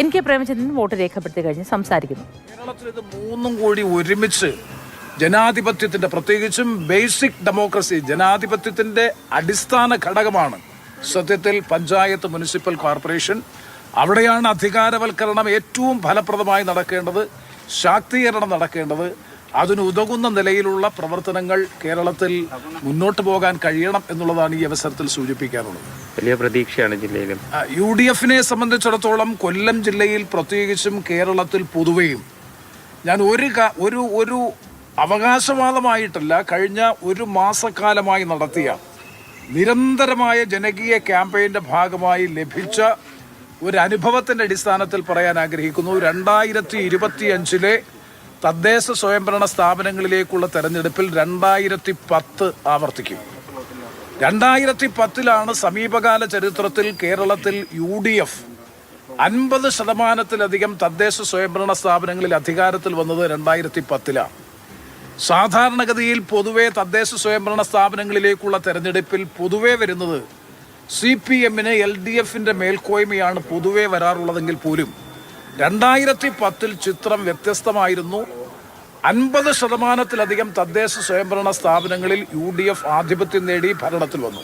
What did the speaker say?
N.K. Premachandran vote രേഖപ്പെടുത്തി കഴിഞ്ഞ് സംസാരിക്കുന്നു. കേരളത്തിൽ ഇത് മൂന്നും കൂടി ഒരുമിച്ച് ജനാധിപത്യത്തിന്റെ, പ്രത്യേകിച്ചും ബേസിക് ഡെമോക്രസി, ജനാധിപത്യത്തിന്റെ അടിസ്ഥാന ഘടകമാണ് സത്യത്തിൽ പഞ്ചായത്ത്, മുനിസിപ്പൽ കോർപ്പറേഷൻ. അവിടെയാണ് അധികാരവൽക്കരണം ഏറ്റവും ഫലപ്രദമായി നടക്കേണ്ടത്, ശാക്തീകരണം നടക്കേണ്ടത്. അതിനുതകുന്ന നിലയിലുള്ള പ്രവർത്തനങ്ങൾ കേരളത്തിൽ മുന്നോട്ട് പോകാൻ കഴിയണം എന്നുള്ളതാണ് ഈ അവസരത്തിൽ സൂചിപ്പിക്കാനുള്ളത്. വലിയ പ്രതീക്ഷയാണ് ജില്ലയിലും. UDF-നെ സംബന്ധിച്ചിടത്തോളം കൊല്ലം ജില്ലയിൽ പ്രത്യേകിച്ചും കേരളത്തിൽ പൊതുവെയും ഞാൻ ഒരു അവകാശവാദമായിട്ടല്ല, കഴിഞ്ഞ ഒരു മാസക്കാലമായി നടത്തിയ നിരന്തരമായ ജനകീയ ക്യാമ്പയിൻ്റെ ഭാഗമായി ലഭിച്ച ഒരു അനുഭവത്തിൻ്റെ അടിസ്ഥാനത്തിൽ പറയാൻ ആഗ്രഹിക്കുന്നു. 2025 തദ്ദേശ സ്വയംഭരണ സ്ഥാപനങ്ങളിലേക്കുള്ള തെരഞ്ഞെടുപ്പിൽ 2010 ആവർത്തിക്കും. 2010 സമീപകാല ചരിത്രത്തിൽ കേരളത്തിൽ UDF 50% തദ്ദേശ സ്വയംഭരണ സ്ഥാപനങ്ങളിൽ അധികാരത്തിൽ വന്നത് 2010. സാധാരണഗതിയിൽ പൊതുവെ തദ്ദേശ സ്വയംഭരണ സ്ഥാപനങ്ങളിലേക്കുള്ള തെരഞ്ഞെടുപ്പിൽ പൊതുവെ വരുന്നത് CPM-ന് LDF-ന്റെ മേൽക്കോയ്മയാണ് പൊതുവെ വരാറുള്ളതെങ്കിൽ പോലും 2010 ചിത്രം വ്യത്യസ്തമായിരുന്നു. 50% തദ്ദേശ സ്വയംഭരണ സ്ഥാപനങ്ങളിൽ UDF ആധിപത്യം നേടി ഭരണത്തിൽ വന്നു.